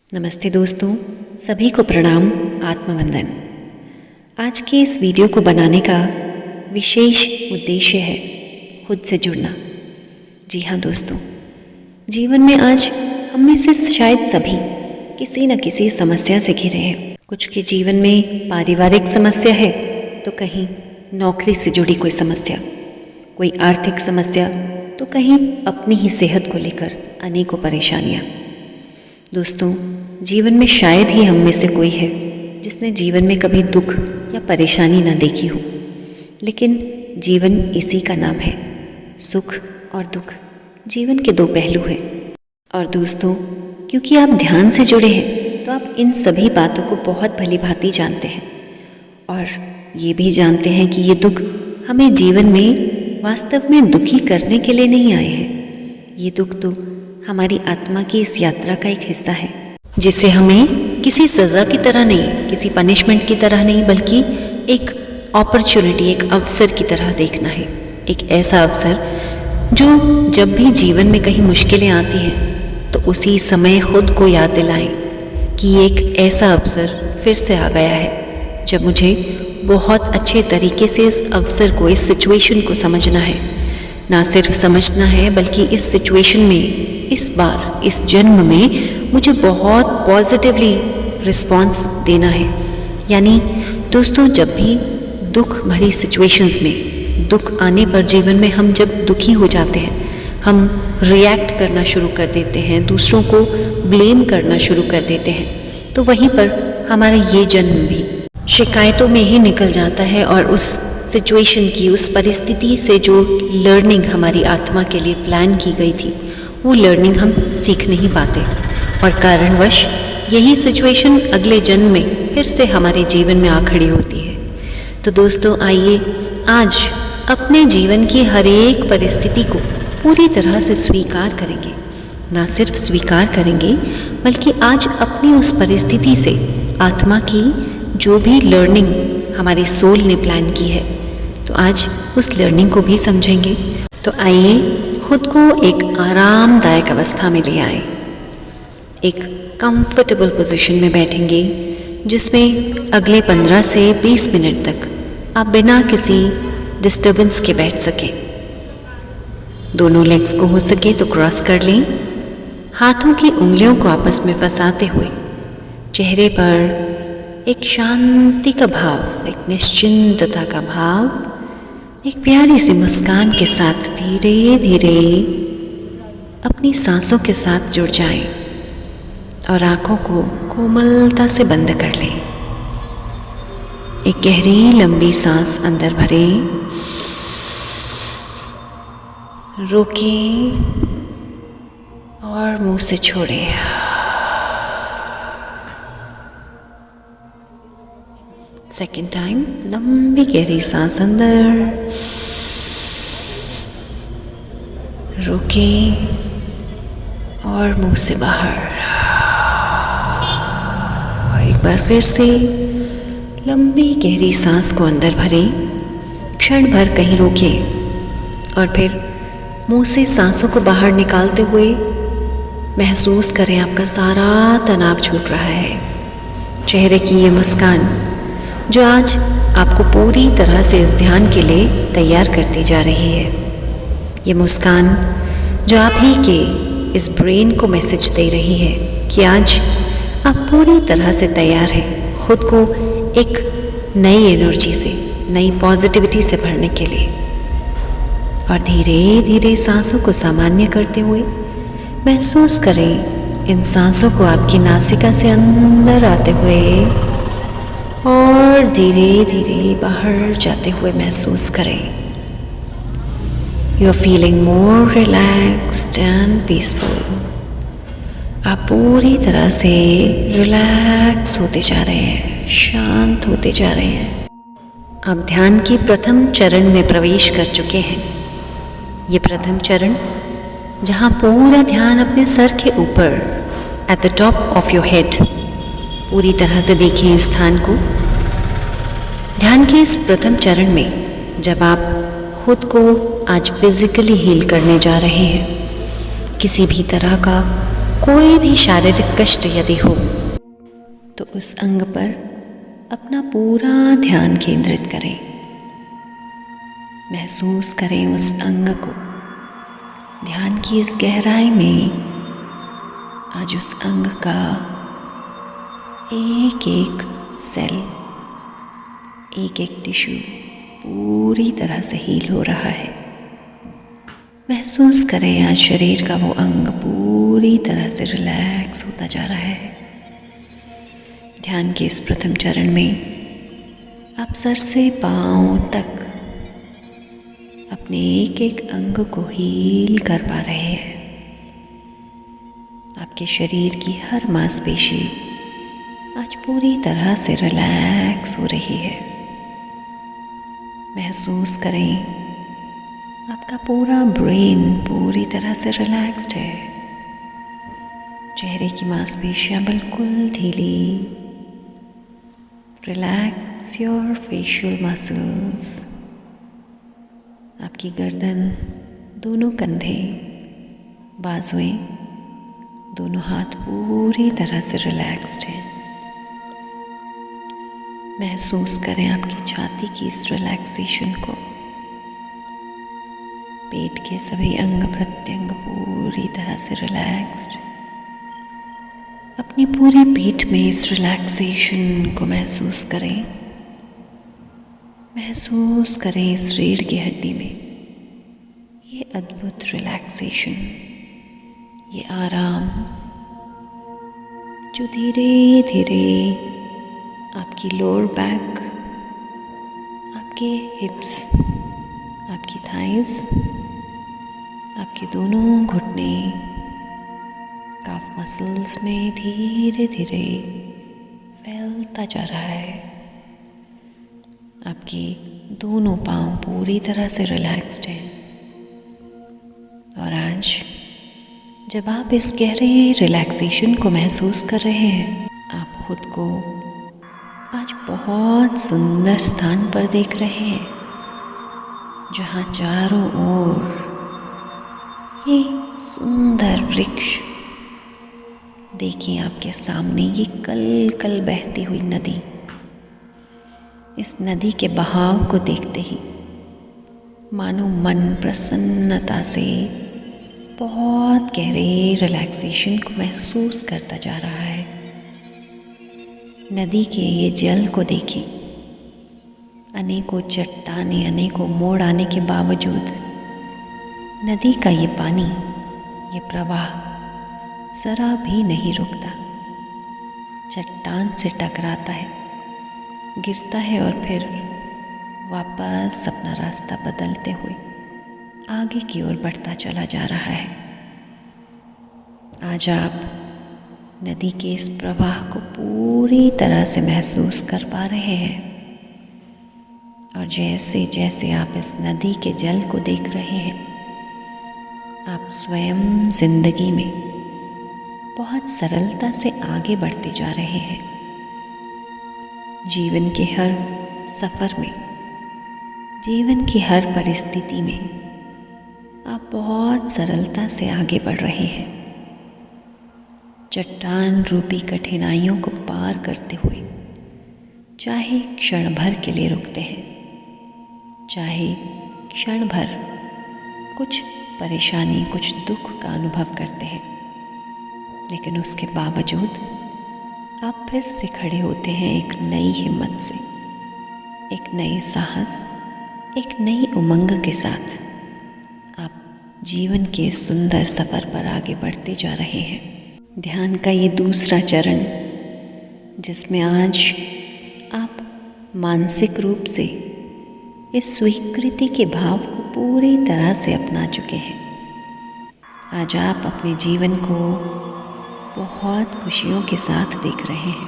नमस्ते दोस्तों, सभी को प्रणाम, आत्मवंदन। आज के इस वीडियो को बनाने का विशेष उद्देश्य है खुद से जुड़ना। जी हाँ दोस्तों, जीवन में आज हम में से शायद सभी किसी न किसी समस्या से घिरे हैं। कुछ के जीवन में पारिवारिक समस्या है तो कहीं नौकरी से जुड़ी कोई समस्या, कोई आर्थिक समस्या तो कहीं अपनी ही सेहत को लेकर अनेकों परेशानियाँ। दोस्तों, जीवन में शायद ही हम में से कोई है जिसने जीवन में कभी दुख या परेशानी ना देखी हो, लेकिन जीवन इसी का नाम है। सुख और दुख जीवन के दो पहलू हैं। और दोस्तों, क्योंकि आप ध्यान से जुड़े हैं तो आप इन सभी बातों को बहुत भली भांति जानते हैं और ये भी जानते हैं कि ये दुख हमें जीवन में वास्तव में दुखी करने के लिए नहीं आए हैं। ये दुख तो हमारी आत्मा की इस यात्रा का एक हिस्सा है, जिसे हमें किसी सज़ा की तरह नहीं, किसी पनिशमेंट की तरह नहीं, बल्कि एक अपॉर्चुनिटी, एक अवसर की तरह देखना है। एक ऐसा अवसर जो जब भी जीवन में कहीं मुश्किलें आती हैं तो उसी समय खुद को याद दिलाएं कि एक ऐसा अवसर फिर से आ गया है जब मुझे बहुत अच्छे तरीके से इस अवसर को, इस सिचुएशन को समझना है। ना सिर्फ समझना है बल्कि इस सिचुएशन में, इस बार, इस जन्म में मुझे बहुत पॉजिटिवली रिस्पॉन्स देना है। यानी दोस्तों, जब भी दुख भरी सिचुएशंस में, दुख आने पर जीवन में हम जब दुखी हो जाते हैं, हम रिएक्ट करना शुरू कर देते हैं, दूसरों को ब्लेम करना शुरू कर देते हैं, तो वहीं पर हमारा ये जन्म भी शिकायतों में ही निकल जाता है और उस सिचुएशन की, उस परिस्थिति से जो लर्निंग हमारी आत्मा के लिए प्लान की गई थी, वो लर्निंग हम सीख नहीं पाते और कारणवश यही सिचुएशन अगले जन्म में फिर से हमारे जीवन में आ खड़ी होती है। तो दोस्तों, आइए आज अपने जीवन की हर एक परिस्थिति को पूरी तरह से स्वीकार करेंगे। ना सिर्फ स्वीकार करेंगे बल्कि आज अपनी उस परिस्थिति से आत्मा की जो भी लर्निंग हमारी सोल ने प्लान की है, तो आज उस लर्निंग को भी समझेंगे। तो आइए खुद को एक आरामदायक अवस्था में ले आए। एक कंफर्टेबल पोजीशन में बैठेंगे जिसमें अगले 15 से 20 मिनट तक आप बिना किसी डिस्टर्बेंस के बैठ सकें। दोनों लेग्स को हो सके तो क्रॉस कर लें। हाथों की उंगलियों को आपस में फंसाते हुए चेहरे पर एक शांति का भाव, एक निश्चिंतता का भाव, एक प्यारी सी मुस्कान के साथ धीरे धीरे अपनी सांसों के साथ जुड़ जाएं और आंखों को कोमलता से बंद कर लें। एक गहरी लंबी सांस अंदर भरें, रोकें और मुंह से छोड़ें। सेकेंड टाइम, लंबी गहरी सांस अंदर, रोकें और मुंह से बाहर। और एक बार फिर से लंबी गहरी सांस को अंदर भरें, क्षण भर कहीं रोकें और फिर मुंह से सांसों को बाहर निकालते हुए महसूस करें आपका सारा तनाव छूट रहा है। चेहरे की ये मुस्कान जो आज आपको पूरी तरह से इस ध्यान के लिए तैयार करती जा रही है। ये मुस्कान जो आप ही के इस ब्रेन को मैसेज दे रही है कि आज आप पूरी तरह से तैयार हैं खुद को एक नई एनर्जी से, नई पॉजिटिविटी से भरने के लिए। और धीरे धीरे सांसों को सामान्य करते हुए महसूस करें इन सांसों को आपकी नासिका से अंदर आते हुए और धीरे धीरे बाहर जाते हुए महसूस करें। You are feeling more relaxed and peaceful. आप पूरी तरह से रिलैक्स होते जा रहे हैं, शांत होते जा रहे हैं। आप ध्यान की प्रथम चरण में प्रवेश कर चुके हैं। ये प्रथम चरण जहाँ पूरा ध्यान अपने सर के ऊपर, at the top of your head, पूरी तरह से देखिए इस स्थान को। ध्यान के इस प्रथम चरण में जब आप खुद को आज फिजिकली हील करने जा रहे हैं, किसी भी तरह का कोई भी शारीरिक कष्ट यदि हो तो उस अंग पर अपना पूरा ध्यान केंद्रित करें। महसूस करें उस अंग को। ध्यान की इस गहराई में आज उस अंग का एक एक सेल, एक एक टिश्यू पूरी तरह से हील हो रहा है। महसूस करें आज शरीर का वो अंग पूरी तरह से रिलैक्स होता जा रहा है। ध्यान के इस प्रथम चरण में आप सर से पांव तक अपने एक एक अंग को हील कर पा रहे हैं। आपके शरीर की हर मांसपेशी आज पूरी तरह से रिलैक्स हो रही है। महसूस करें आपका पूरा ब्रेन पूरी तरह से रिलैक्स्ड है। चेहरे की मांसपेशियां बिल्कुल ढीली। Relax your facial muscles. आपकी गर्दन, दोनों कंधे, बाजुएं, दोनों हाथ पूरी तरह से रिलैक्स्ड हैं। महसूस करें आपकी छाती की इस रिलैक्सेशन को। पेट के सभी अंग प्रत्यंग पूरी तरह से रिलैक्स्ड। अपनी पूरी पीठ में इस रिलैक्सेशन को महसूस करें। महसूस करें इस रीढ़ की हड्डी में ये अद्भुत रिलैक्सेशन, ये आराम जो धीरे धीरे आपकी लोअर बैक, आपके हिप्स, आपकी थाइस, आपके दोनों घुटने, काफ मसल्स में धीरे धीरे फैलता जा रहा है। आपके दोनों पांव पूरी तरह से रिलैक्स्ड हैं। और आज जब आप इस गहरे रिलैक्सेशन को महसूस कर रहे हैं, आप खुद को आज बहुत सुंदर स्थान पर देख रहे हैं, जहाँ चारों ओर ये सुंदर वृक्ष। देखिए आपके सामने ये कल कल बहती हुई नदी। इस नदी के बहाव को देखते ही मानो मन प्रसन्नता से बहुत गहरे रिलैक्सेशन को महसूस करता जा रहा है। नदी के ये जल को देखिए। अनेकों चट्टानें, अनेकों मोड़ आने के बावजूद नदी का ये पानी, ये प्रवाह जरा भी नहीं रुकता। चट्टान से टकराता है, गिरता है और फिर वापस अपना रास्ता बदलते हुए आगे की ओर बढ़ता चला जा रहा है। आज आप नदी के इस प्रवाह को पूरी तरह से महसूस कर पा रहे हैं। और जैसे जैसे आप इस नदी के जल को देख रहे हैं, आप स्वयं जिंदगी में बहुत सरलता से आगे बढ़ते जा रहे हैं। जीवन के हर सफ़र में, जीवन की हर परिस्थिति में आप बहुत सरलता से आगे बढ़ रहे हैं। चट्टान रूपी कठिनाइयों को पार करते हुए चाहे क्षण भर के लिए रुकते हैं, चाहे क्षण भर कुछ परेशानी, कुछ दुख का अनुभव करते हैं, लेकिन उसके बावजूद आप फिर से खड़े होते हैं एक नई हिम्मत से, एक नए साहस, एक नई उमंग के साथ। आप जीवन के सुंदर सफ़र पर आगे बढ़ते जा रहे हैं। ध्यान का ये दूसरा चरण, जिसमें आज आप मानसिक रूप से इस स्वीकृति के भाव को पूरी तरह से अपना चुके हैं। आज आप अपने जीवन को बहुत खुशियों के साथ देख रहे हैं।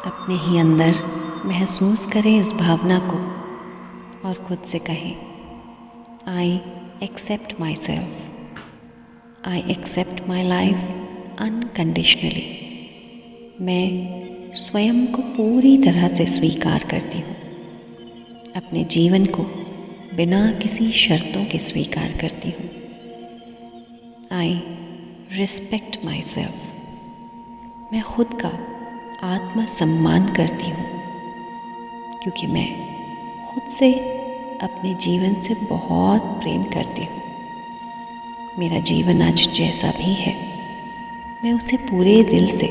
अपने ही अंदर महसूस करें इस भावना को और खुद से कहें, I accept myself, I accept my life unconditionally। मैं स्वयं को पूरी तरह से स्वीकार करती हूँ। अपने जीवन को बिना किसी शर्तों के स्वीकार करती हूँ। I respect my self. मैं खुद का आत्मसम्मान करती हूँ क्योंकि मैं खुद से, अपने जीवन से बहुत प्रेम करती हूँ। मेरा जीवन आज जैसा भी है, मैं उसे पूरे दिल से,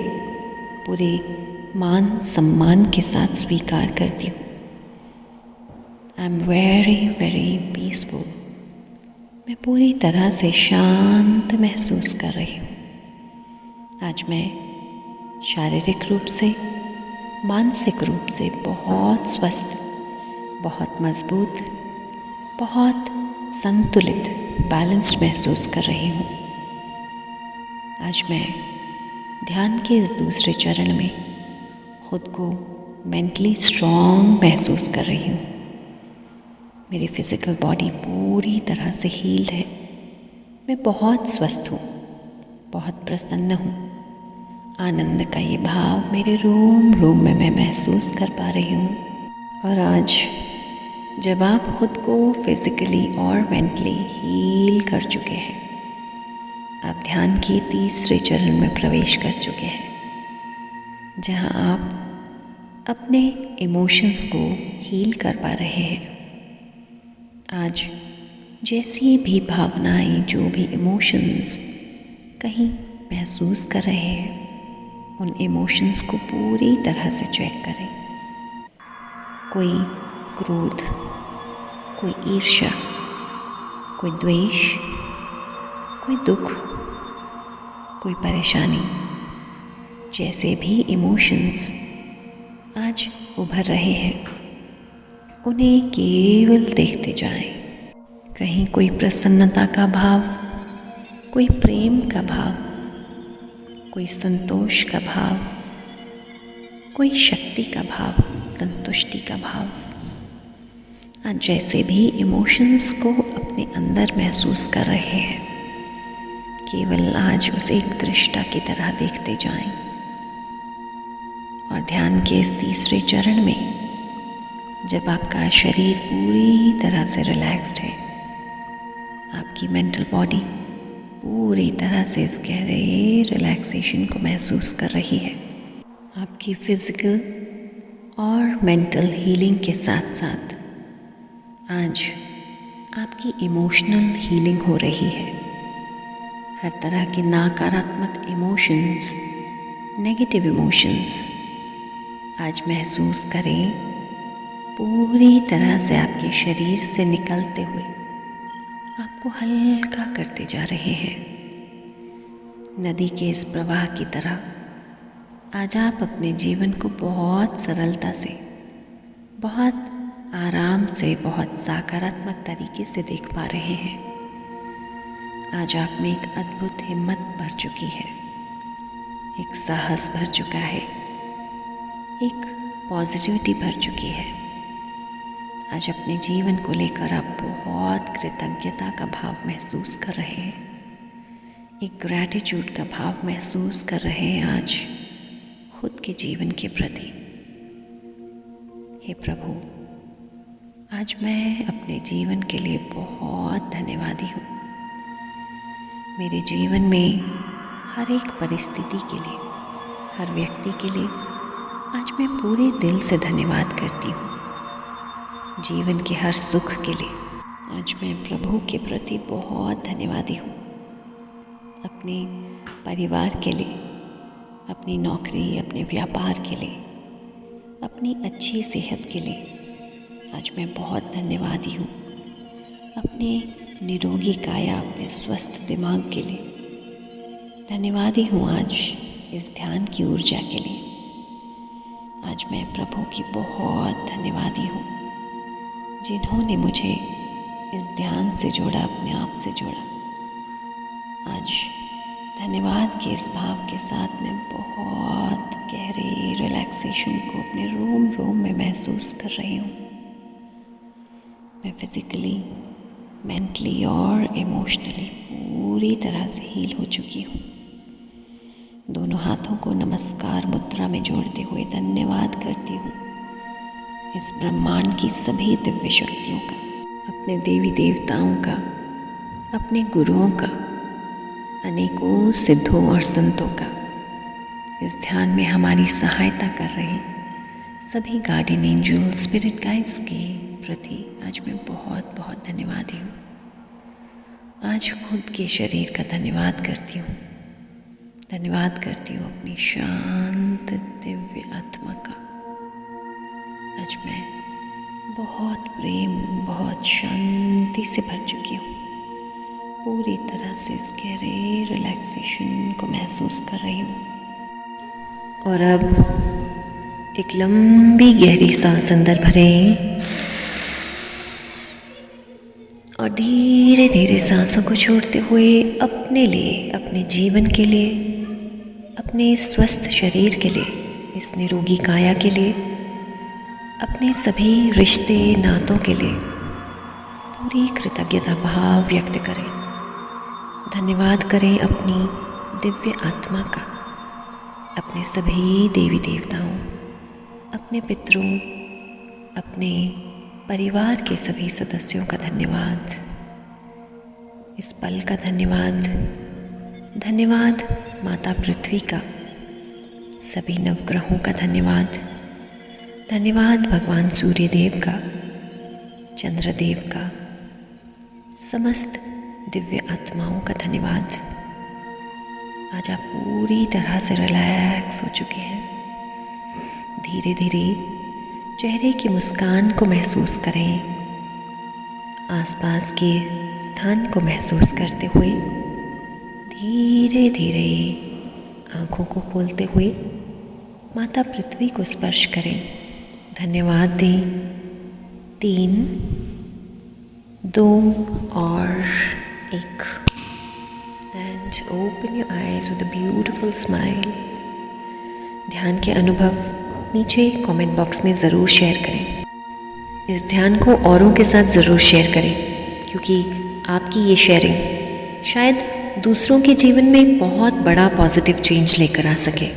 पूरे मान सम्मान के साथ स्वीकार करती हूँ। I am very very peaceful. मैं पूरी तरह से शांत महसूस कर रही हूँ। आज मैं शारीरिक रूप से, मानसिक रूप से बहुत स्वस्थ, बहुत मजबूत, बहुत संतुलित, बैलेंस्ड महसूस कर रही हूँ। आज मैं ध्यान के इस दूसरे चरण में खुद को मेंटली स्ट्रॉन्ग महसूस कर रही हूँ। मेरी फिज़िकल बॉडी पूरी तरह से हील्ड है। मैं बहुत स्वस्थ हूँ, बहुत प्रसन्न हूँ। आनंद का ये भाव मेरे रोम में मैं महसूस कर पा रही हूँ। और आज जब आप खुद को फिज़िकली और मेंटली हील कर चुके हैं, आप ध्यान के तीसरे चरण में प्रवेश कर चुके हैं, जहां आप अपने इमोशंस को हील कर पा रहे हैं। आज जैसी भी भावनाएं, जो भी इमोशंस कहीं महसूस कर रहे हैं, उन इमोशंस को पूरी तरह से चेक करें। कोई क्रोध, कोई ईर्ष्या, कोई द्वेष, कोई दुख, कोई परेशानी, जैसे भी इमोशंस आज उभर रहे हैं, उन्हें केवल देखते जाएं। कहीं कोई प्रसन्नता का भाव, कोई प्रेम का भाव, कोई संतोष का भाव, कोई शक्ति का भाव, संतुष्टि का भाव। आज जैसे भी इमोशंस को अपने अंदर महसूस कर रहे हैं, केवल आज उसे एक दृष्टा की तरह देखते जाएं। और ध्यान के इस तीसरे चरण में जब आपका शरीर पूरी तरह से रिलैक्स्ड है, आपकी मेंटल बॉडी पूरी तरह से इस गहरे रिलैक्सेशन को महसूस कर रही है, आपकी फिजिकल और मेंटल हीलिंग के साथ साथ आज आपकी इमोशनल हीलिंग हो रही है। हर तरह के नकारात्मक इमोशंस, नेगेटिव इमोशंस आज महसूस करें, पूरी तरह से आपके शरीर से निकलते हुए आपको हल्का करते जा रहे हैं। नदी के इस प्रवाह की तरह आज आप अपने जीवन को बहुत सरलता से, बहुत आराम से, बहुत सकारात्मक तरीके से देख पा रहे हैं। आज आप में एक अद्भुत हिम्मत भर चुकी है, एक साहस भर चुका है, एक पॉजिटिविटी भर चुकी है। आज अपने जीवन को लेकर आप बहुत कृतज्ञता का भाव महसूस कर रहे हैं, एक ग्रैटिट्यूड का भाव महसूस कर रहे हैं आज खुद के जीवन के प्रति। हे प्रभु, आज मैं अपने जीवन के लिए बहुत धन्यवादी हूँ। मेरे जीवन में हर एक परिस्थिति के लिए, हर व्यक्ति के लिए आज मैं पूरे दिल से धन्यवाद करती हूँ। जीवन के हर सुख के लिए आज मैं प्रभु के प्रति बहुत धन्यवादी हूँ। अपने परिवार के लिए, अपनी नौकरी, अपने व्यापार के लिए, अपनी अच्छी सेहत के लिए आज मैं बहुत धन्यवादी हूँ। अपने निरोगी काया, अपने स्वस्थ दिमाग के लिए धन्यवादी हूँ। आज इस ध्यान की ऊर्जा के लिए आज मैं प्रभु की बहुत धन्यवादी हूँ, जिन्होंने मुझे इस ध्यान से जोड़ा, अपने आप से जोड़ा। आज धन्यवाद के इस भाव के साथ मैं बहुत गहरे रिलैक्सेशन को अपने रोम में महसूस कर रही हूँ। मैं फिज़िकली, मेंटली और इमोशनली पूरी तरह से हील हो चुकी हूँ। दोनों हाथों को नमस्कार मुद्रा में जोड़ते हुए धन्यवाद करती हूँ इस ब्रह्मांड की सभी दिव्य शक्तियों का, अपने देवी देवताओं का, अपने गुरुओं का, अनेकों सिद्धों और संतों का इस ध्यान में हमारी सहायता कर रहे सभी गार्डियन एंजल स्पिरिट गाइड्स के प्रति आज मैं बहुत बहुत धन्यवादी हूँ। आज खुद के शरीर का धन्यवाद करती हूँ। धन्यवाद करती हूँ अपनी शांत दिव्य आत्मा का। आज मैं बहुत प्रेम, बहुत शांति से भर चुकी हूँ। पूरी तरह से इस गहरे रिलैक्सेशन को महसूस कर रही हूँ। और अब एक लंबी गहरी सांस अंदर भरें और धीरे धीरे सांसों को छोड़ते हुए अपने लिए, अपने जीवन के लिए, अपने स्वस्थ शरीर के लिए, इस निरोगी काया के लिए, अपने सभी रिश्ते नातों के लिए पूरी कृतज्ञता भाव व्यक्त करें। धन्यवाद करें अपनी दिव्य आत्मा का, अपने सभी देवी देवताओं, अपने पितरों, अपने परिवार के सभी सदस्यों का धन्यवाद, इस पल का धन्यवाद। धन्यवाद माता पृथ्वी का, सभी नवग्रहों का धन्यवाद। धन्यवाद भगवान सूर्य देव का, चंद्रदेव का, समस्त दिव्य आत्माओं का धन्यवाद। आज आप पूरी तरह से रिलैक्स हो चुके हैं। धीरे धीरे चेहरे की मुस्कान को महसूस करें। आसपास के स्थान को महसूस करते हुए धीरे धीरे आँखों को खोलते हुए माता पृथ्वी को स्पर्श करें। धन्यवाद दें। 3, 2 और 1 and open your eyes with a beautiful smile. ध्यान के अनुभव नीचे कमेंट बॉक्स में ज़रूर शेयर करें। इस ध्यान को औरों के साथ ज़रूर शेयर करें, क्योंकि आपकी ये शेयरिंग शायद दूसरों के जीवन में एक बहुत बड़ा पॉजिटिव चेंज लेकर आ सके।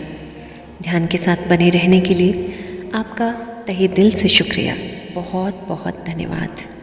ध्यान के साथ बने रहने के लिए आपका तहे दिल से शुक्रिया। बहुत बहुत धन्यवाद।